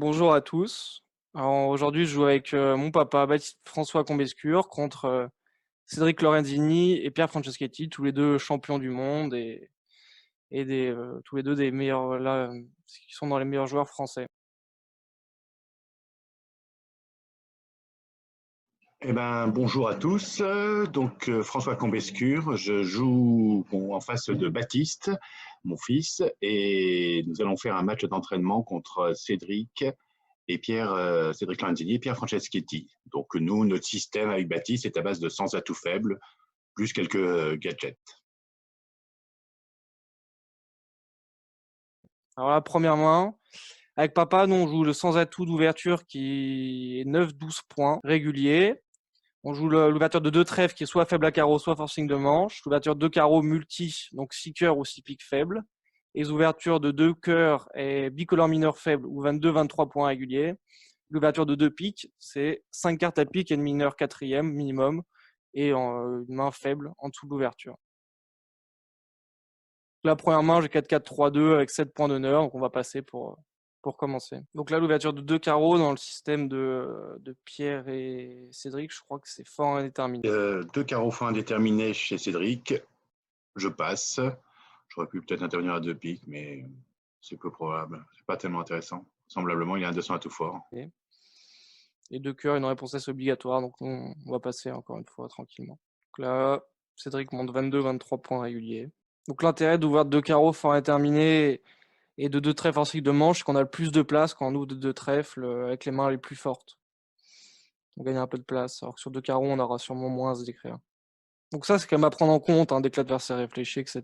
Bonjour à tous. Aujourd'hui, je joue avec mon papa, Baptiste François Combescure, contre Cédric Lorenzini et Pierre Franceschetti, tous les deux champions du monde et tous les deux des meilleurs, qui sont dans les meilleurs joueurs français. Bonjour à tous. François Combescure, je joue en face de Baptiste, mon fils, et nous allons faire un match d'entraînement contre Cédric et Pierre, Cédric Lanzini et Pierre Franceschetti. Donc nous, notre système avec Baptiste est à base de 100 atouts faibles, plus quelques gadgets. Alors la première main, avec papa, nous on joue le sans atout d'ouverture qui est 9-12 points réguliers. On joue l'ouverture de 2 trèfles qui est soit faible à carreau, soit forcing de manche. L'ouverture de 2 carreaux multi, donc 6 cœurs ou 6 piques faibles. Et les ouvertures de 2 cœurs et bicolore mineur faible ou 22-23 points réguliers. L'ouverture de 2 piques, c'est 5 cartes à pique et une mineure quatrième minimum. Et une main faible en dessous de l'ouverture. La première main, j'ai 4-4-3-2 avec 7 points d'honneur, donc on va passer pour commencer. Donc là, l'ouverture de 2 carreaux dans le système de Pierre et Cédric, je crois que c'est fort indéterminé. 2 carreaux fins indéterminés chez Cédric. Je passe. J'aurais pu peut-être intervenir à 2 piques, mais c'est peu probable. C'est pas tellement intéressant. Semblablement, il y a un 200 à tout fort. Et 2 cœurs, une réponse assez obligatoire, donc on va passer encore une fois tranquillement. Donc là, Cédric monte 22-23 points réguliers. Donc l'intérêt d'ouvrir 2 carreaux fort indéterminés et de 2 trèfles ainsi que de manche, c'est qu'on a le plus de place quand on ouvre de 2 trèfles avec les mains les plus fortes. On gagne un peu de place, alors que sur 2 carreaux, on aura sûrement moins à se décrire. Donc ça, c'est quand même à prendre en compte, dès que l'adversaire réfléchit, etc.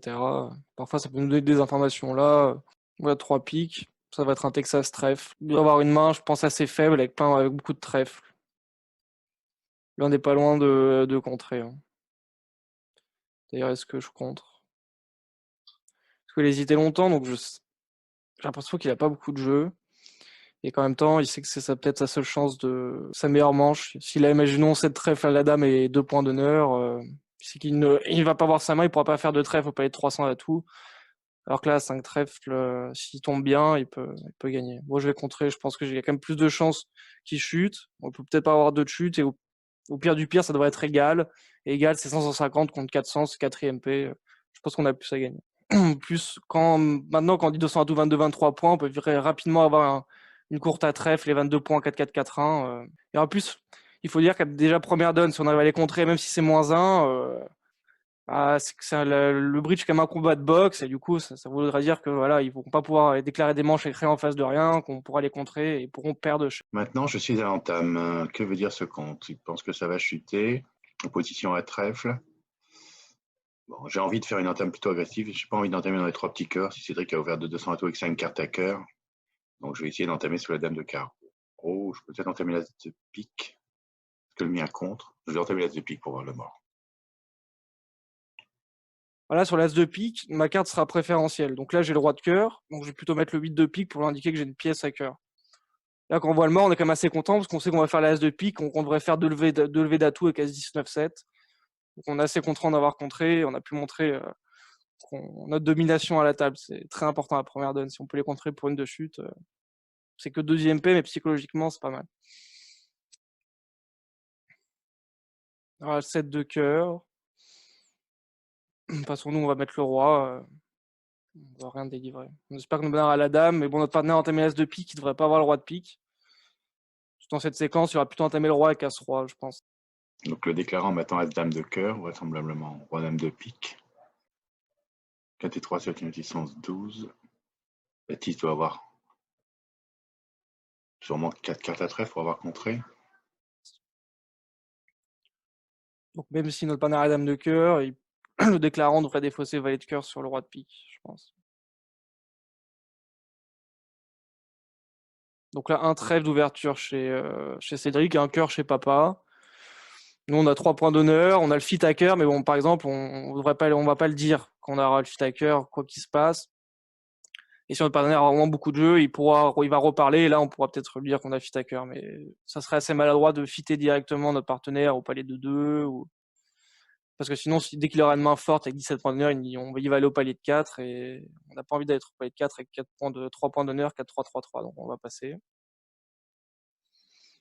Parfois, ça peut nous donner des informations là. Voilà, 3 piques, ça va être un Texas trèfle. Il doit avoir une main, je pense, assez faible avec beaucoup de trèfles. Là, on n'est pas loin de contrer. D'ailleurs, est-ce que je contre? Parce qu'il a hésité longtemps, donc j'ai l'impression qu'il a pas beaucoup de jeu. Et qu'en même temps, il sait que c'est peut-être sa seule chance de sa meilleure manche. S'il a, imaginons, 7 trèfles à la dame et 2 points d'honneur, il sait qu'il ne va pas voir sa main, il pourra pas faire de trèfle au palais de 300 à tout. Alors que là, 5 trèfles, s'il tombe bien, il peut gagner. Moi, je vais contrer, je pense que j'ai quand même plus de chances qu'il chute. On peut peut-être pas avoir deux de chute, et au pire du pire, ça devrait être égal. Et égal, c'est 150 contre 400, c'est 4ème P. Je pense qu'on a plus à gagner. Plus maintenant, quand on dit 200 à tout 22-23 points, on peut rapidement avoir une courte à trèfle, les 22 points 4-4-4-1. Et en plus, il faut dire que déjà première donne, si on arrive à les contrer, même si c'est -1, le bridge est comme un combat de boxe, et du coup, ça voudrait dire que voilà, ils vont pas pouvoir déclarer des manches et créer en face de rien, qu'on pourra les contrer et ils pourront perdre. Maintenant, je suis à l'entame. Que veut dire ce compte? Il pense que ça va chuter. En position à trèfle. Bon, j'ai envie de faire une entame plutôt agressive. Je n'ai pas envie d'entamer dans les 3 petits cœurs. Si Cédric a ouvert de 200 à tout avec 5 cartes à cœur. Donc, je vais essayer d'entamer sur la dame de carreau. Oh, je peux peut-être entamer l'as de pique. Parce que le mien contre. Je vais entamer l'as de pique pour voir le mort. Voilà, sur l'as de pique, ma carte sera préférentielle. Donc là, j'ai le roi de cœur, donc je vais plutôt mettre le 8 de pique pour lui indiquer que j'ai une pièce à cœur. Là, quand on voit le mort, on est quand même assez content parce qu'on sait qu'on va faire l'as de pique, qu'on devrait faire deux levées d'atout avec As-19-7. Donc on est assez content d'avoir contré, on a pu montrer notre domination à la table. C'est très important à la première donne. Si on peut les contrer pour une de chute, c'est que 2ème P, mais psychologiquement, c'est pas mal. Alors, 7 de cœur. De toute façon, nous, on va mettre le roi. On va rien délivrer. On espère que notre partenaire a la dame, mais bon, notre partenaire a entamé l'as de pique, il devrait pas avoir le roi de pique. Dans cette séquence, il aura plutôt entamé le roi avec As-Roi, je pense. Donc, le déclarant m'attend As-Dame de cœur, vraisemblablement Roi-Dame de pique. 4 et 3, c'est une puissance 12. Baptiste doit avoir sûrement 4 cartes à trèfle pour avoir contré. Donc même si notre partenaire a dame de cœur, le déclarant devrait défausser valet de cœur sur le roi de pique, je pense. Donc là, un trèfle d'ouverture chez Cédric et un cœur chez papa. Nous, on a 3 points d'honneur, on a le fit à cœur, mais bon, par exemple, on va pas le dire qu'on aura le fit à cœur, quoi qu'il se passe. Et si notre partenaire a vraiment beaucoup de jeux, il va reparler, et là, on pourra peut-être lui dire qu'on a fit à cœur. Mais ça serait assez maladroit de fitter directement notre partenaire au palais de 2. Parce que sinon, dès qu'il aura une main forte avec 17 points d'honneur, il va aller au palier de 4, et on n'a pas envie d'être au palier de 4 avec 3 points d'honneur, 4-3-3-3, donc on va passer.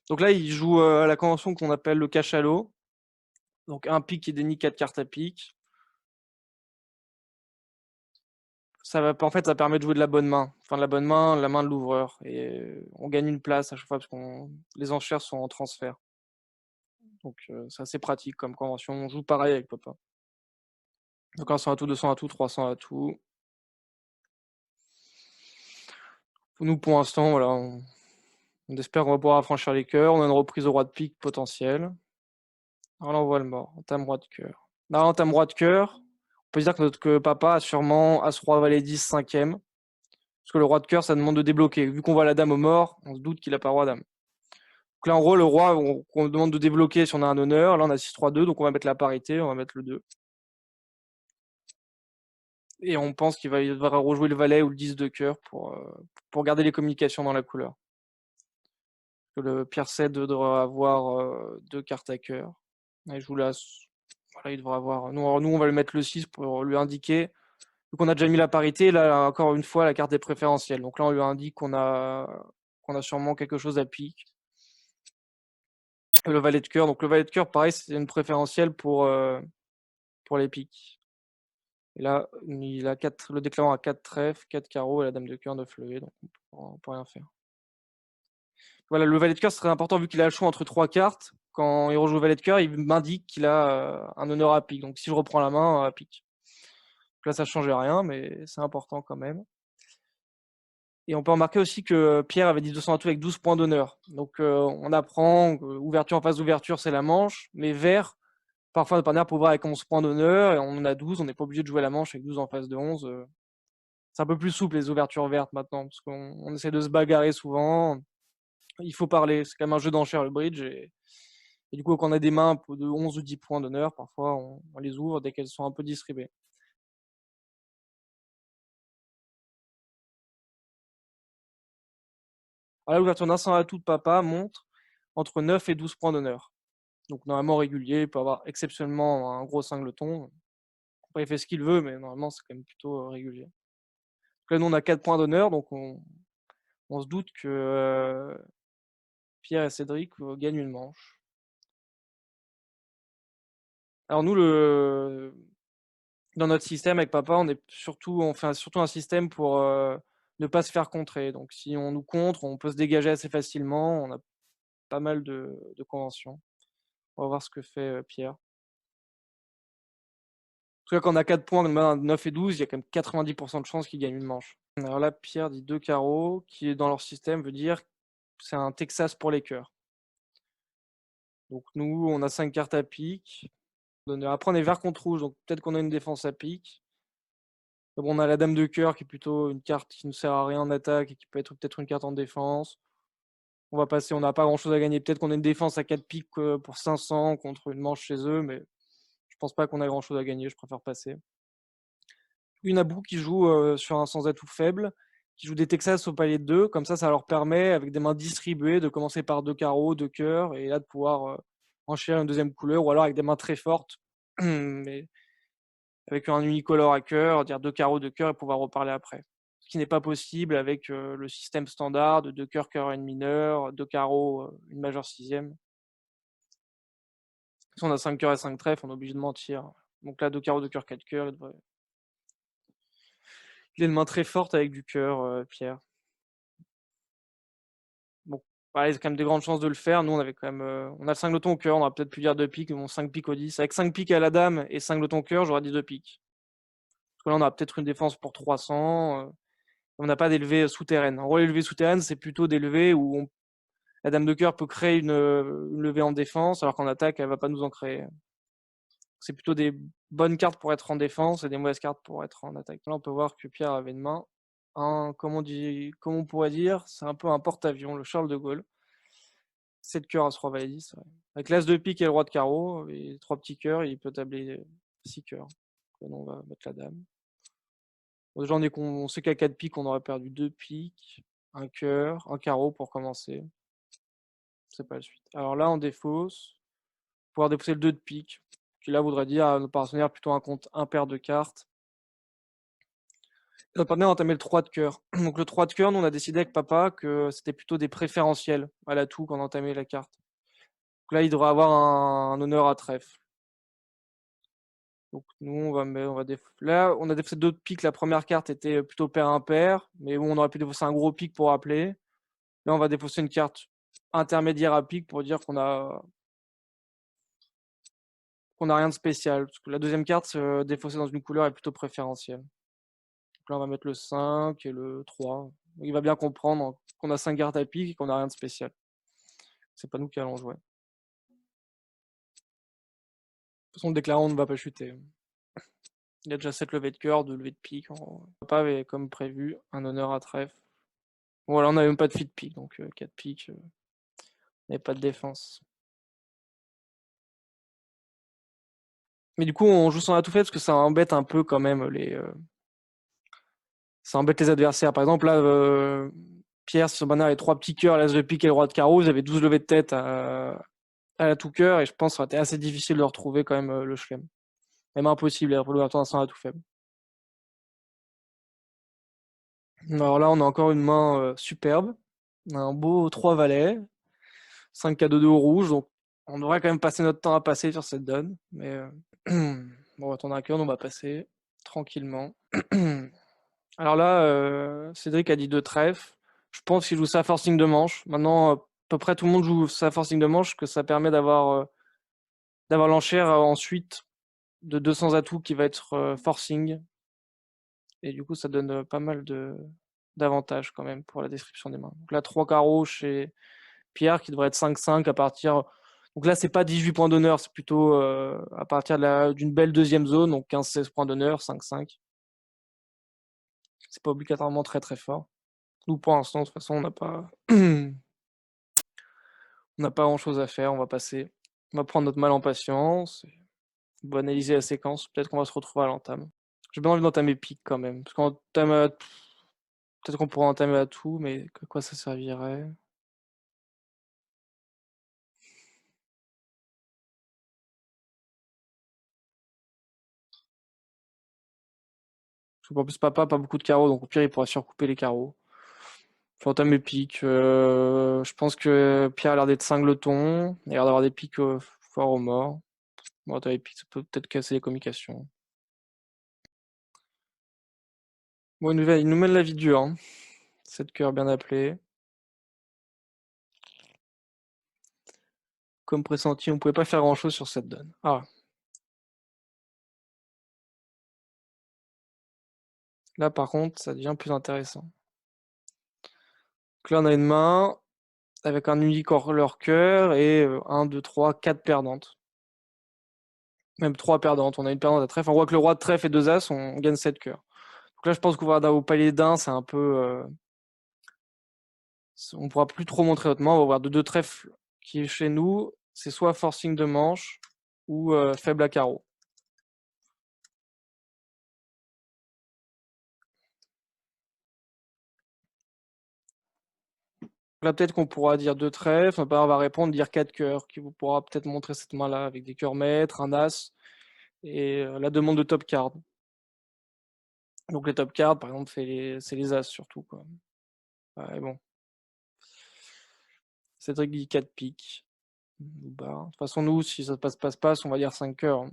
Donc là, il joue à la convention qu'on appelle le cachalot. Donc un pic qui dénie 4 cartes à pic. En fait, ça permet de jouer de la bonne main. Enfin, de la bonne main, la main de l'ouvreur. Et on gagne une place à chaque fois parce que les enchères sont en transfert. Donc c'est assez pratique comme convention. On joue pareil avec papa. Donc 100 à tout, 200 à tout, 300 à tout. Nous, pour l'instant, voilà, on espère qu'on va pouvoir affranchir les cœurs. On a une reprise au roi de pique potentielle. Alors là, on voit le mort. Entame roi de cœur. Là, entame roi de cœur. On peut dire que papa a sûrement As-Roi Valet 10 cinquième. Parce que le roi de cœur, ça demande de débloquer. Vu qu'on voit la dame au mort, on se doute qu'il a pas roi dame. Donc là, en gros, le roi, on demande de débloquer si on a un honneur. Là, on a 6-3-2, donc on va mettre la parité, on va mettre le 2. Et on pense qu'il va devoir rejouer le valet ou le 10 de cœur pour garder les communications dans la couleur. Le Pierre 7 devrait avoir 2 cartes à cœur. Et je vous laisse. Voilà, il devrait avoir. Nous, on va lui mettre le 6 pour lui indiquer. Donc on a déjà mis la parité, là encore une fois la carte est préférentielle. Donc là on lui indique qu'on a sûrement quelque chose à pique. Le valet de cœur, donc le valet de cœur pareil c'est une préférentielle pour les piques. Et là il a le déclarant a 4 trèfles, 4 carreaux et la dame de cœur 9 levées, donc on peut rien faire. Voilà, le valet de cœur serait important vu qu'il a le choix entre 3 cartes. Quand il rejoue le valet de cœur, il m'indique qu'il a un honneur à pique. Donc si je reprends la main, à pique. Donc là ça ne change rien, mais c'est important quand même. Et on peut remarquer aussi que Pierre avait dit 200 atouts avec 12 points d'honneur. Donc on apprend que ouverture en face d'ouverture, c'est la manche, mais vert, parfois notre partenaire peut ouvrir avec 11 points d'honneur, et on en a 12, on n'est pas obligé de jouer la manche avec 12 en face de 11. C'est un peu plus souple les ouvertures vertes maintenant, parce qu'on essaie de se bagarrer souvent. Il faut parler, c'est quand même un jeu d'enchères le bridge, et du coup quand on a des mains de 11 ou 10 points d'honneur, parfois on les ouvre dès qu'elles sont un peu distribuées. Alors, l'ouverture d'un 100 atout de papa montre entre 9 et 12 points d'honneur. Donc normalement régulier, il peut avoir exceptionnellement un gros cingleton. Après, il fait ce qu'il veut, mais normalement c'est quand même plutôt régulier. Donc là, nous on a 4 points d'honneur, donc on se doute que Pierre et Cédric gagnent une manche. Alors nous, dans notre système avec papa, on fait surtout un système pour ne pas se faire contrer. Donc si on nous contre, on peut se dégager assez facilement. On a pas mal de conventions. On va voir ce que fait Pierre. En tout cas, quand on a 4 points, 9 et 12, il y a quand même 90% de chances qu'il gagne une manche. Alors là, Pierre dit 2 carreaux, qui est dans leur système veut dire que c'est un Texas pour les cœurs. Donc nous, on a 5 cartes à pique. Après, on est vert contre rouge, donc peut-être qu'on a une défense à pique. Bon, on a la dame de cœur qui est plutôt une carte qui ne sert à rien en attaque et qui peut être peut-être une carte en défense. On va passer, on n'a pas grand-chose à gagner. Peut-être qu'on a une défense à 4 piques pour 500 contre une manche chez eux, mais je pense pas qu'on a grand-chose à gagner, je préfère passer. Une à bout qui joue sur un sans atout faible, qui joue des Texas au palier de 2. Comme ça leur permet, avec des mains distribuées, de commencer par 2 carreaux, 2 cœurs, et là de pouvoir enchaîner une deuxième couleur, ou alors avec des mains très fortes, mais avec un unicolore à cœur, dire 2 carreaux, 2 cœurs, et pouvoir reparler après. Ce qui n'est pas possible avec le système standard de 2 cœurs, cœur et une mineure, 2 carreaux, une majeure sixième. Si on a 5 cœurs et 5 trèfles, on est obligé de mentir. Donc là, 2 carreaux, 2 cœurs, 4 cœurs, il a une main très forte avec du cœur, Pierre. Bon, pareil, il y a quand même des grandes chances de le faire. Nous, on avait quand même, on a le 5 lotons au cœur, on aurait peut-être pu dire 2 piques, mais bon, 5 piques au 10. Avec 5 piques à la dame et 5 lotons au cœur, j'aurais dit 2 piques. Parce que là, on a peut-être une défense pour 300. On n'a pas d'élevée souterraine. En gros, l'élevée souterraine, c'est plutôt des levées où la dame de cœur peut créer une levée en défense, alors qu'en attaque, elle va pas nous en créer. C'est plutôt des bonnes cartes pour être en défense et des mauvaises cartes pour être en attaque. Là, on peut voir que Pierre avait une main. Comme on pourrait dire, c'est un peu un porte-avions, le Charles de Gaulle. 7 cœurs à 3 valet 10. Ouais. Avec l'as de pique et le roi de carreau, et 3 petits cœurs, il peut tabler 6 cœurs. Donc, on va mettre la dame. Bon, déjà, on sait qu'à 4 piques, on aurait perdu 2 piques, un cœur, un carreau pour commencer. C'est pas la suite. Alors là, on défausse. Pouvoir défausser le 2 de pique, qui là voudrait dire à nos partenaires plutôt un compte impair de cartes. Notre partenaire a entamé le 3 de cœur. Donc le 3 de cœur, nous on a décidé avec papa que c'était plutôt des préférentiels à l'atout qu'on entamait la carte. Donc là, il devrait avoir un honneur à trèfle. Donc nous, là, on a défaussé 2 piques. La première carte était plutôt pair impair, mais bon, on aurait pu défausser un gros pique pour appeler. Là, on va défausser une carte intermédiaire à pique pour dire qu'on a rien de spécial. Parce que la deuxième carte, défaussée dans une couleur est plutôt préférentielle. Donc là, on va mettre le 5 et le 3. Il va bien comprendre qu'on a 5 cartes à pique et qu'on a rien de spécial. C'est pas nous qui allons jouer. De toute façon, le déclarant ne va pas chuter. Il y a déjà 7 levées de cœur, 2 levées de pique. Papa avait, comme prévu, un honneur à trèfle. Voilà, on n'avait même pas de fit pique, donc 4 piques, il n'y avait pas de défense. Mais du coup, on joue sans atout fait parce que ça embête un peu quand même ça embête les adversaires. Par exemple, là, Pierre, sur son bannière avait 3 petits cœurs, l'as de pique et le roi de carreau. Vous avez 12 levées de tête à la tout cœur et je pense que ça aurait été assez difficile de retrouver quand même le chelem. Même impossible pour l'ouverture sans atout faible. Alors là, on a encore une main superbe. On a un beau 3 valets, 5 cadeaux de rouge, donc on devrait quand même passer notre temps à passer sur cette donne. Mais bon, on va attendre un cœur, on va passer tranquillement. Alors là, Cédric a dit 2 trèfles. Je pense qu'il joue ça forcing de manche. Maintenant, à peu près tout le monde joue ça forcing de manche, que ça permet d'avoir l'enchère ensuite de 200 atouts qui va être forcing. Et du coup, ça donne pas mal d'avantages quand même pour la description des mains. Donc là, 3 carreaux chez Pierre qui devrait être 5-5 à partir. Donc là, c'est pas 18 points d'honneur, c'est plutôt à partir d'une belle deuxième zone, donc 15-16 points d'honneur, 5-5. C'est pas obligatoirement très très fort. Nous, pour l'instant, de toute façon, on n'a pas grand chose à faire, on va passer. On va prendre notre mal en patience. On va analyser la séquence. Peut-être qu'on va se retrouver à l'entame. J'ai bien envie d'entamer pique quand même. Parce peut-être qu'on pourrait entamer à tout, mais à quoi ça servirait? Parce qu'en plus, papa a pas beaucoup de carreaux, donc au pire, il pourra surcouper les carreaux. Je vais entamer pique. Je pense que Pierre a l'air d'être cingleton. Il a l'air d'avoir des piques forts au mort. Bon, entamer pique, ça peut peut-être casser les communications. Bon, il nous mène la vie dure. Hein. 7 cœurs bien appelés. Comme pressenti, on pouvait pas faire grand chose sur cette donne. Ah. Là, par contre, ça devient plus intéressant. Donc là, on a une main avec un unique leur cœur et 1, 2, 3, 4 perdantes. Même 3 perdantes. On a une perdante à trèfle. On voit que le roi de trèfle et 2 as, on gagne 7 cœurs. Donc là, je pense qu'on va au palier d'un, c'est un peu. On pourra plus trop montrer notre main. On va voir de 2 trèfles qui est chez nous. C'est soit forcing de manche ou faible à carreau. Là, peut-être qu'on pourra dire 2 trèfles. On va répondre, dire 4 cœurs, qui vous pourra peut-être montrer cette main-là avec des cœurs maîtres, un as et la demande de top card. Donc les top cards, par exemple, c'est les as surtout. Quoi. Ouais, bon. Cédric dit 4 piques. De toute façon, nous, si ça passe, on va dire 5 cœurs.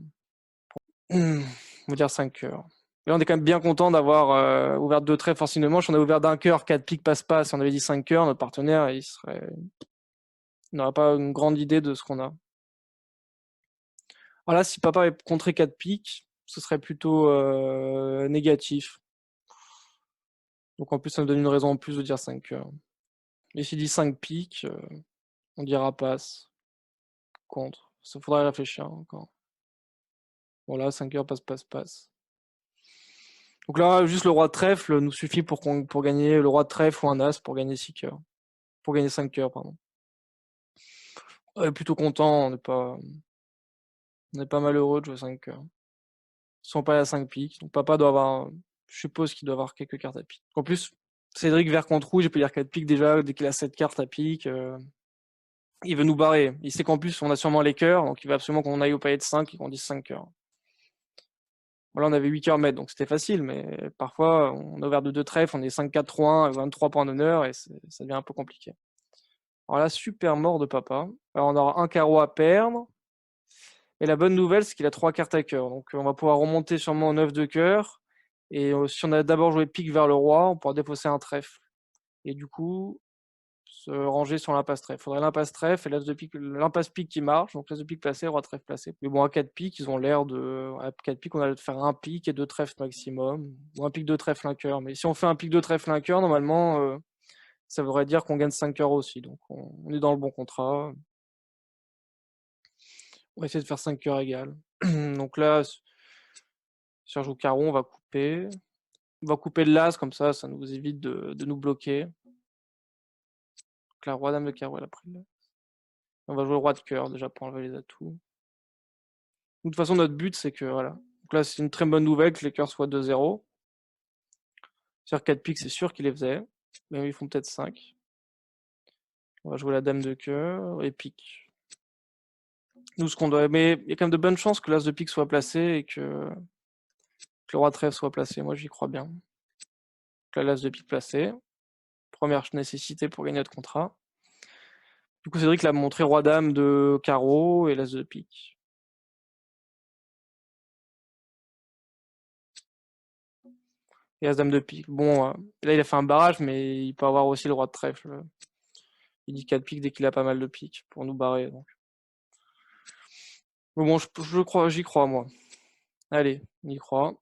On va dire 5 cœurs. Là, on est quand même bien content d'avoir ouvert 2 traits forcing de manche. On a ouvert d'un cœur, 4 piques passe-passe. Si on avait dit 5 cœurs, notre partenaire, il n'aurait pas une grande idée de ce qu'on a. Alors là, si papa avait contré 4 piques, ce serait plutôt négatif. Donc en plus, ça me donne une raison en plus de dire 5 cœurs. Et s'il dit 5 piques, on dira passe. Contre. Ça faudrait réfléchir encore. Voilà, 5 cœurs, passe. Donc là, juste le roi de trèfle nous suffit pour gagner le roi de trèfle ou un as pour gagner 6 cœurs. Pour gagner 5 cœurs, pardon. On est plutôt content, on n'est pas malheureux de jouer 5 cœurs. Ils sont pas à 5 piques, donc papa doit avoir. Je suppose qu'il doit avoir quelques cartes à pique. En plus, Cédric vert contre rouge, il peut dire 4 piques déjà, dès qu'il a 7 cartes à pique. Il veut nous barrer. Il sait qu'en plus, on a sûrement les cœurs, donc il veut absolument qu'on aille au palier de 5 et qu'on dise 5 cœurs. Voilà, on avait 8 cœurs maîtres, donc c'était facile, mais parfois, on a ouvert de 2 trèfles, on est 5-4-3-1, 23 points d'honneur, et ça devient un peu compliqué. Alors là, super mort de papa. Alors on aura un carreau à perdre, et la bonne nouvelle, c'est qu'il a 3 cartes à cœur, donc on va pouvoir remonter sûrement au 9 de cœur, et si on a d'abord joué pique vers le roi, on pourra défausser un trèfle, et du coup, se ranger sur l'impasse trèfle. Faudrait l'impasse trèfle et l'as de pique, l'impasse pique qui marche, donc l'as de pique placé, roi trèfle placé. Mais bon, à 4 piques, ils ont l'air de. À 4 piques, on a de faire un pique et 2 trèfles maximum, ou un pique de trèfle, un cœur. Mais si on fait un pique de trèfle, un cœur, normalement, ça voudrait dire qu'on gagne 5 cœurs aussi. Donc on est dans le bon contrat. On va essayer de faire 5 cœurs égales. Donc là, si on joue carreau, on va couper. On va couper de l'as, comme ça nous évite de nous bloquer. Donc la roi dame de carreau, elle a pris le. On va jouer le roi de cœur déjà pour enlever les atouts. De toute façon, notre but, c'est que voilà. Donc là, c'est une très bonne nouvelle que les cœurs soient 2-0. Sur 4 piques, c'est sûr qu'ils les faisaient. Mais ils font peut-être 5. On va jouer la dame de cœur et pique. Nous, ce qu'on doit. Mais il y a quand même de bonnes chances que l'as de pique soit placé et que le roi de trèfle soit placé. Moi, j'y crois bien. Donc là, l'as de pique placé. Première nécessité pour gagner notre contrat. Du coup, Cédric l'a montré roi dame de carreau et l'as de pique. Et as dame de pique. Bon, là, il a fait un barrage, mais il peut avoir aussi le roi de trèfle. Il dit 4 piques dès qu'il a pas mal de piques pour nous barrer. Donc. Mais bon, j'y crois, moi. Allez, on y croit.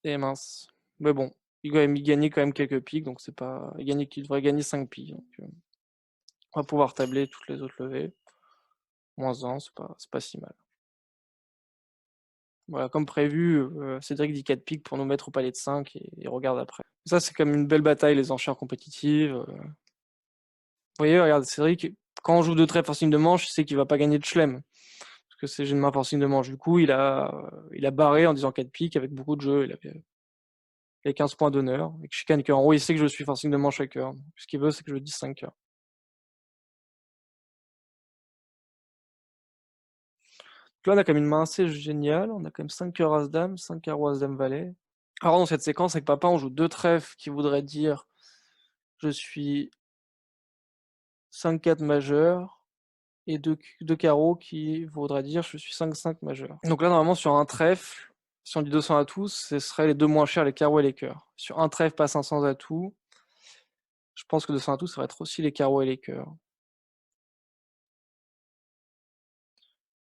Et mince. Mais bon, il gagnait quand même quelques piques, donc c'est pas. Il devrait gagner 5 piques. Donc, on va pouvoir tabler toutes les autres levées. -1, c'est pas si mal. Voilà, comme prévu, Cédric dit 4 piques pour nous mettre au palais de 5 et regarde après. Ça, c'est comme une belle bataille, les enchères compétitives. Vous voyez, regarde, Cédric, quand on joue de trèfle forcing de manche, il sait qu'il va pas gagner de chelem. Parce que c'est j'ai une main forcing de manche. Du coup, il a barré en disant 4 piques avec beaucoup de jeux. Il avait 15 points d'honneur. Avec chicane cœur. En haut, il sait que je suis forcing de manche à cœur. Ce qu'il veut, c'est que je dise 5 cœurs. Donc là, on a quand même une main assez géniale. On a quand même 5 cœurs as-dame, 5 carreaux as-dame valet. Alors, dans cette séquence, avec papa, on joue 2 trèfles qui voudraient dire je suis 5-4 majeur. Et 2 carreaux qui voudraient dire je suis 5-5 majeur. Donc là, normalement, sur un trèfle, si on dit 200 atouts, ce serait les deux moins chers, les carreaux et les cœurs. Sur un trèfle, pas 500 atouts. Je pense que 200 atouts, ça va être aussi les carreaux et les cœurs.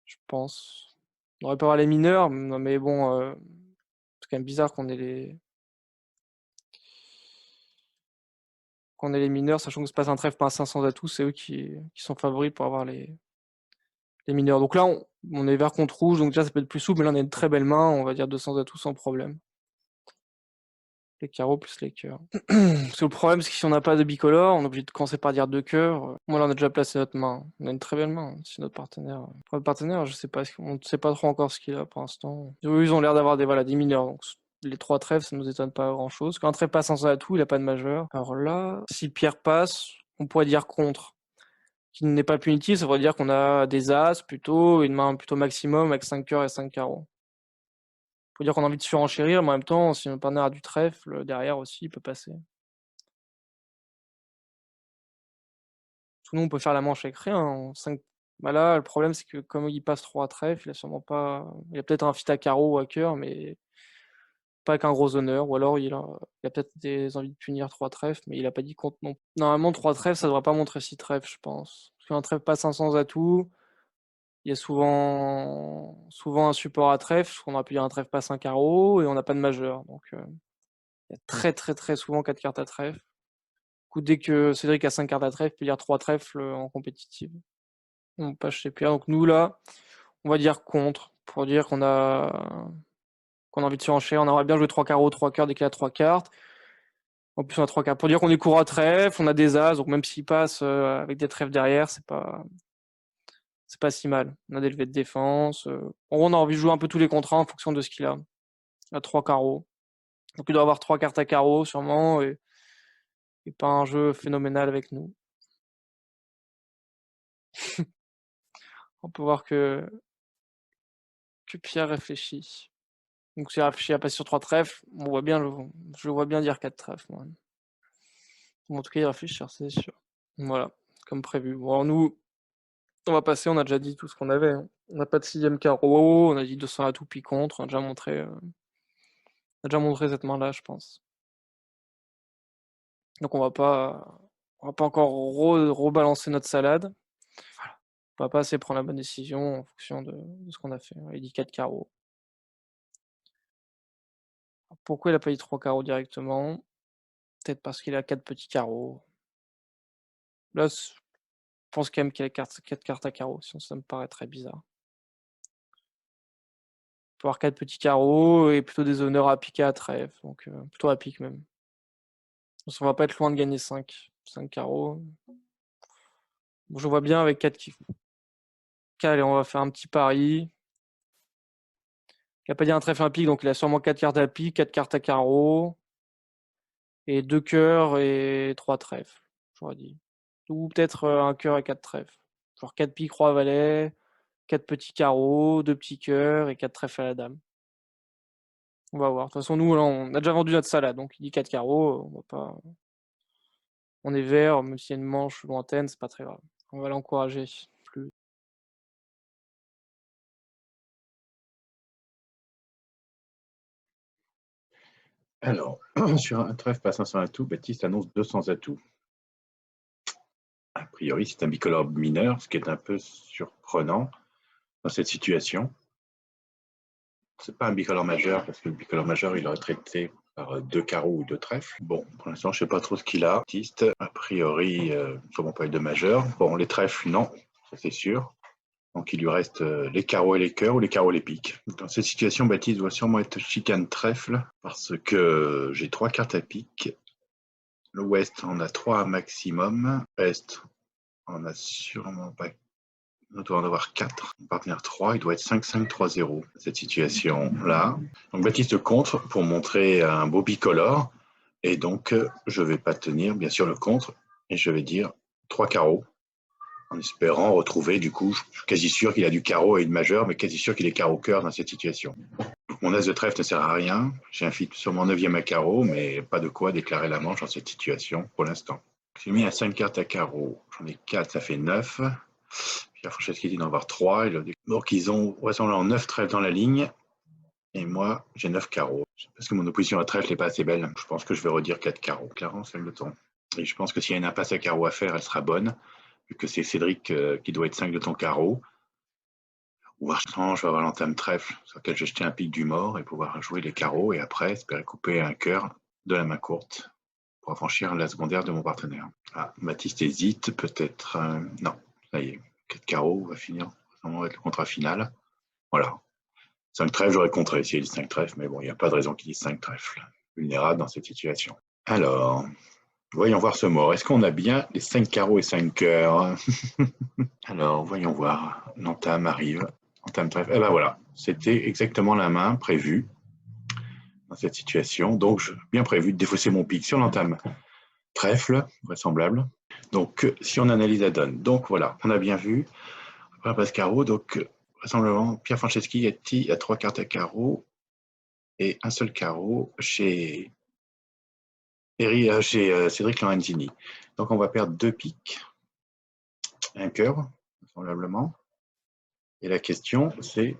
Je pense. On aurait pu avoir les mineurs, mais bon, c'est quand même bizarre qu'on ait les mineurs, sachant que se passe un trèfle pas 500 atouts, c'est eux qui sont favoris pour avoir les mineurs. Donc là, on est vert contre rouge, donc déjà ça peut être plus souple, mais là on a une très belle main, on va dire 200 atouts sans problème. Les carreaux plus les cœurs. Parce que le problème, c'est que si on n'a pas de bicolore, on est obligé de commencer par dire 2 cœurs. Moi, là, on a déjà placé notre main. On a une très belle main, c'est notre partenaire. Pour notre partenaire, je sais pas, on ne sait pas trop encore ce qu'il a pour l'instant. Eux, ils ont l'air d'avoir des mineurs. Donc, les 3 trèfles, ça nous étonne pas grand chose. Quand un trèfle passe sans atout, il a pas de majeur. Alors là, si Pierre passe, on pourrait dire contre. Qui n'est pas punitif, ça veut dire qu'on a des as plutôt, une main plutôt maximum avec 5 cœurs et 5 carreaux. Faut dire qu'on a envie de surenchérir, mais en même temps, si notre partenaire a du trèfle, derrière aussi, il peut passer. Nous, on peut faire la manche avec rien. Bah là, le problème, c'est que comme il passe 3 trèfles, il a sûrement pas. Il a peut-être un fit à carreau ou à cœur, mais pas avec un gros honneur. Ou alors il a peut-être des envies de punir 3 trèfles, mais il a pas dit contre non. Normalement, 3 trèfles, ça devrait pas montrer 6 trèfles, je pense. Parce qu'un trèfle pas 500 atouts, il y a souvent un support à trèfle, parce qu'on aurait pu dire un trèfle passe un carreau, et on n'a pas de majeur. Donc il y a très très très souvent 4 cartes à trèfle. Du coup, dès que Cédric a 5 cartes à trèfle, il peut dire 3 trèfles en compétitive. On passe chez Pierre. Donc nous là, on va dire contre, pour dire qu'on a envie de surenchère. On aimerait bien jouer 3 carreaux, 3 cœurs dès qu'il a 3 cartes. En plus on a 3 cartes. Pour dire qu'on est court à trèfle, on a des as, donc même s'il passe avec des trèfles derrière, c'est pas si mal. On a des levées de défense. En gros, on a envie de jouer un peu tous les contrats en fonction de ce qu'il a. Il a 3 carreaux. Donc il doit avoir 3 cartes à carreaux sûrement, et pas un jeu phénoménal avec nous. On peut voir que que Pierre réfléchit. Donc s'il réfléchit à passer sur 3 trèfles, on voit bien je le vois bien dire 4 trèfles, moi. Ou en tout cas y réfléchir, c'est sûr. Voilà, comme prévu. Bon alors nous, on va passer, on a déjà dit tout ce qu'on avait, hein. On n'a pas de 6e carreau, on a dit 200 atouts puis contre, on a déjà montré cette main-là, je pense. Donc on va pas encore rebalancer notre salade. On va pas assez prendre la bonne décision en fonction de ce qu'on a fait. Il dit 4 carreaux. Pourquoi il a pas dit 3 carreaux directement? Peut-être parce qu'il a 4 petits carreaux. Là, je pense quand même qu'il a 4 cartes à carreaux, sinon ça me paraît très bizarre. Il peut avoir 4 petits carreaux et plutôt des honneurs à piquer à trèfle, donc plutôt à pique même. Donc on va pas être loin de gagner 5 carreaux. Bon, je vois bien avec 4 qui. Allez, on va faire un petit pari. Il a pas dit un trèfle à pique, donc il a sûrement 4 cartes à pique, 4 cartes à carreaux, et 2 cœurs et 3 trèfles, j'aurais dit. Ou peut-être un cœur et 4 trèfles. Genre 4 piques, roi, valet, 4 petits carreaux, 2 petits cœurs et 4 trèfles à la dame. On va voir. De toute façon, nous, là, on a déjà vendu notre salade, donc il dit 4 carreaux, on va pas. On est vert, même s'il y a une manche lointaine, c'est pas très grave. On va l'encourager. Plus. Alors, sur un trèfle pas 500 atouts, Baptiste annonce 200 atouts. A priori, c'est un bicolore mineur, ce qui est un peu surprenant dans cette situation. C'est pas un bicolore majeur, parce que le bicolore majeur, il aurait traité par 2 carreaux ou 2 trèfles. Bon, pour l'instant, je sais pas trop ce qu'il a. Baptiste, a priori, comment pas de majeur. Bon, les trèfles, non, ça c'est sûr. Donc il lui reste les carreaux et les cœurs ou les carreaux et les piques. Dans cette situation, Baptiste doit sûrement être chicane trèfle parce que j'ai 3 cartes à pique. L'ouest en a 3 maximum. Est en a sûrement pas. On doit en avoir 4. Partenaire 3, il doit être 5-5-3-0. Cette situation-là. Donc Baptiste contre pour montrer un beau bicolore. Et donc je vais pas tenir bien sûr le contre. Et je vais dire 3 carreaux. En espérant retrouver, du coup, je suis quasi sûr qu'il a du carreau et une majeure, mais quasi sûr qu'il est carreau-cœur dans cette situation. Mon as de trèfle ne sert à rien. J'ai un fit sur mon 9e à carreau, mais pas de quoi déclarer la manche dans cette situation pour l'instant. J'ai mis à 5 cartes à carreau. J'en ai 4, ça fait 9. Pierre Franceschi dit d'en avoir 3. Donc ils ont vraisemblablement 9 trèfles dans la ligne. Et moi, j'ai 9 carreaux. Parce que mon opposition à trèfle n'est pas assez belle. Je pense que je vais redire 4 carreaux. Clarence, elle le ton. Et je pense que s'il y a une impasse à carreau à faire, elle sera bonne. Vu que c'est Cédric qui doit être 5 de ton carreau. Ou Archange, je vais avoir l'entame trèfle sur lequel je vais jeter un pic du mort et pouvoir jouer les carreaux et après espérer couper un cœur de la main courte pour affranchir la secondaire de mon partenaire. Ah, Baptiste hésite, peut-être. Non, ça y est, 4 carreaux, on va finir. Ça va être le contrat final. Voilà. 5 trèfles, j'aurais contré s'il dit 5 trèfles, mais bon, il n'y a pas de raison qu'il dise 5 trèfles. Vulnérable dans cette situation. Alors, voyons voir ce mort. Est-ce qu'on a bien les 5 carreaux et 5 cœurs? Alors, voyons voir. L'entame arrive. Entame trèfle. Eh ben voilà, c'était exactement la main prévue dans cette situation. Donc, bien prévu de défausser mon pic sur l'entame trèfle, vraisemblable. Donc, si on analyse la donne. Donc, voilà, on a bien vu. Après, passe carreau. Donc, vraisemblablement, Pierre Franceschi a 3 cartes à carreau et un seul carreau chez Cédric Lorenzini. Donc, on va perdre 2 piques, un cœur, vraisemblablement. Et la question, c'est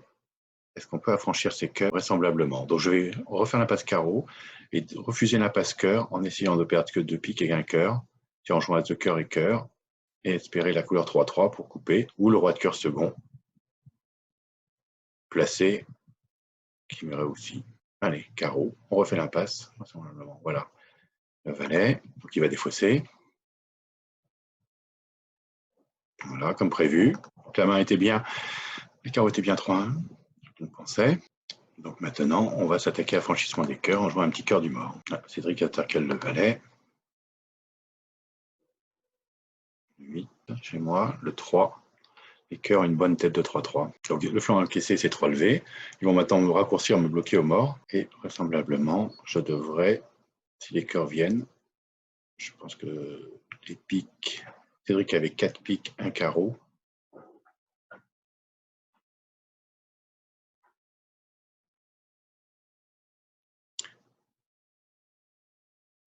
est-ce qu'on peut affranchir ces cœurs? Vraisemblablement. Donc je vais refaire l'impasse carreau et refuser l'impasse cœur en essayant de perdre que 2 piques et un cœur, qui en jouant à deux cœur et cœur, et espérer la couleur 3-3 pour couper, ou le roi de cœur second, placé, qui m'irait aussi. Allez, carreau, on refait l'impasse, vraisemblablement. Voilà. Le valet, donc il va défausser. Voilà, comme prévu. Donc la main était bien, le carreau était bien 3-1, on pensait. Donc maintenant, on va s'attaquer à franchissement des cœurs en jouant un petit cœur du mort. Ah, Cédric attaque le valet. 8 chez moi, le 3. Les cœurs, une bonne tête de 3-3. Donc le flanc encaissé, c'est 3 levés. Ils vont maintenant me raccourcir, me bloquer au mort. Et vraisemblablement, je devrais, si les cœurs viennent, je pense que les piques, Cédric avait 4 piques, un carreau.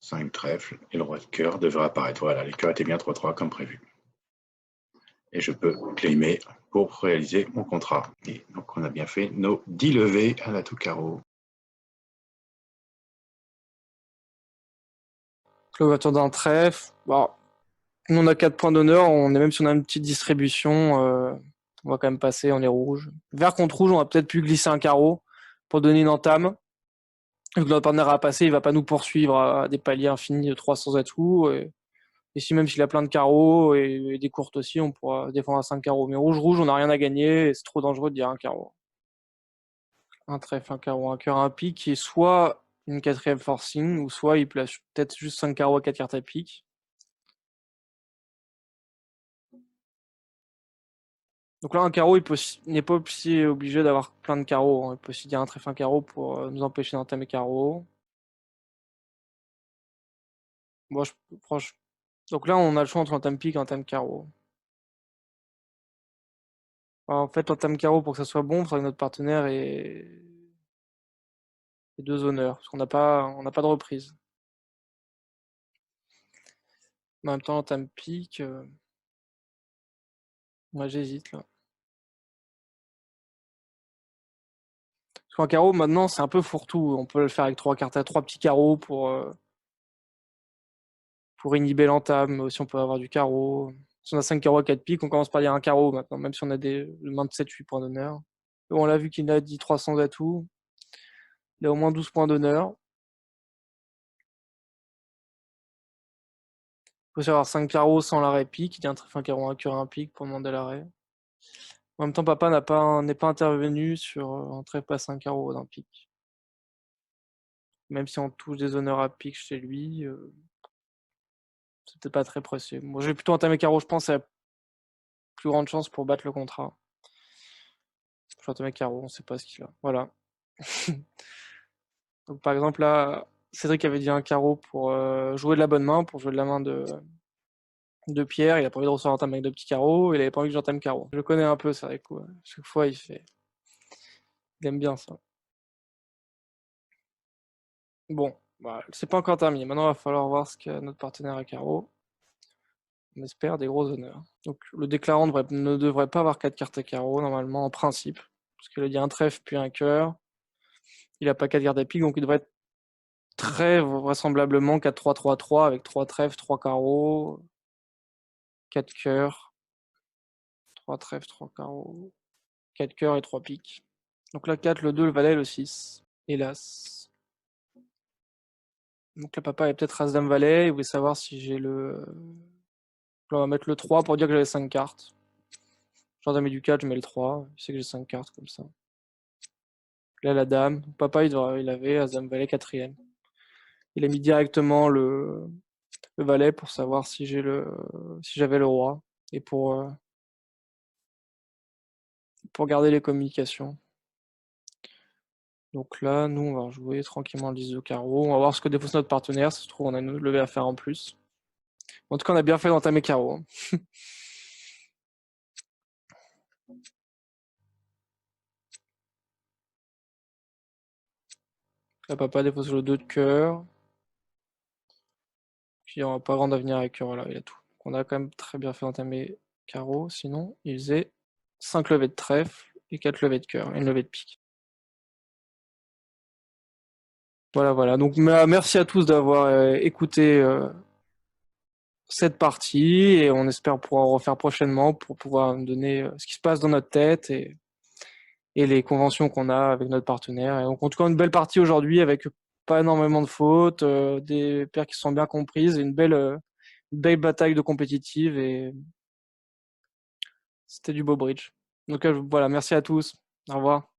5 trèfles et le roi de cœur devrait apparaître. Voilà, les cœurs étaient bien 3-3 comme prévu. Et je peux claimer pour réaliser mon contrat. Et donc on a bien fait nos 10 levées à la tout carreau. L'ouverture d'un trèfle. Bon, nous on a 4 points d'honneur, on est même si on a une petite distribution, on va quand même passer, on est rouge. Vert contre rouge, on a peut-être pu glisser un carreau pour donner une entame. Vu que notre partenaire a passé, il va pas nous poursuivre à des paliers infinis de 300 atouts. Et si même s'il a plein de carreaux et des courtes aussi, on pourra défendre à 5 carreaux. Mais rouge, on n'a rien à gagner et c'est trop dangereux de dire un carreau. Un trèfle, un carreau, un cœur, un pic qui est soit une quatrième forcing, ou soit il place peut-être juste 5 carreaux à 4 cartes à pic. Donc là, un carreau, il n'est pas aussi obligé d'avoir plein de carreaux, hein. Il peut aussi dire un trèfle, un carreau pour nous empêcher d'entamer carreau. Bon, donc là, on a le choix entre entame pic et entame carreau. Alors, en fait, entame carreau, pour que ça soit bon, il faudrait que notre partenaire ait 2 honneurs, parce qu'on n'a pas de reprise. Mais en même temps, entame pic, moi j'hésite là. Parce qu'un carreau, maintenant, c'est un peu fourre-tout. On peut le faire avec 3 cartes à 3 petits carreaux pour inhiber l'entame. Aussi, on peut avoir du carreau. Si on a 5 carreaux à 4 piques, on commence par dire un carreau maintenant, même si on a le main de 7-8 points d'honneur. On l'a vu qu'il a dit 300 atouts. Il a au moins 12 points d'honneur. Il faut savoir 5 carreaux sans l'arrêt pique. Il y a un trèfle, un carreau, un cœur, un pique pour demander l'arrêt. En même temps, papa n'est pas intervenu sur un trèfle à 5 carreaux d'un pique. Même si on touche des honneurs à pique chez lui, c'est peut-être pas très précieux. Moi, je vais plutôt entamer carreau, je pense, c'est la plus grande chance pour battre le contrat. Je vais entamer carreau, on sait pas ce qu'il a. Voilà. Donc par exemple là, Cédric avait dit un carreau pour jouer de la bonne main, pour jouer de la main de Pierre. Il a pas envie de recevoir un entame avec 2 petits carreaux, il avait pas envie que j'entame carreau. Je le connais un peu, ça, avec quoi. Chaque fois, il aime bien ça. Bon, bah, c'est pas encore terminé. Maintenant, il va falloir voir ce qu'a notre partenaire à carreau. On espère des gros honneurs. Donc le déclarant ne devrait pas avoir 4 cartes à carreau, normalement, en principe. Parce qu'il a dit un trèfle puis un cœur. Il a pas 4 cartes à pique, donc il devrait être très vraisemblablement 4-3-3-3 avec 3 trèfles, 3 carreaux, 4 cœurs, 3 trèfles, 3 carreaux, 4 cœurs et 3 piques. Donc la 4, le 2, le valet, le 6. Hélas. Donc le papa est peut-être As-Dame Valet, il voulait savoir si j'ai le... Là, on va mettre le 3 pour dire que j'avais 5 cartes. J'en ai mis du 4, je mets le 3, il sait que j'ai 5 cartes comme ça. Là, la dame. Papa, il avait As-Dame Valet 4ème. Il a mis directement le valet pour savoir si j'avais le roi. Et pour garder les communications. Donc là, nous, on va jouer tranquillement le 10 de carreau. On va voir ce que défausse notre partenaire. Ça se trouve, on a une levée à faire en plus. En tout cas, on a bien fait d'entamer carreau, hein. Là, papa défausse le 2 de cœur. Puis on n'a pas grand avenir avec cœur. Voilà, il a tout. Donc, on a quand même très bien fait d'entamer carreau. Sinon, il faisait 5 levées de trèfle et 4 levées de cœur. Et une levée de pique. Voilà. Donc merci à tous d'avoir écouté cette partie et on espère pouvoir en refaire prochainement pour pouvoir me donner ce qui se passe dans notre tête et les conventions qu'on a avec notre partenaire. Et donc en tout cas une belle partie aujourd'hui avec pas énormément de fautes, des paires qui sont bien comprises et une belle bataille de compétitive et c'était du beau bridge. Donc voilà, merci à tous. Au revoir.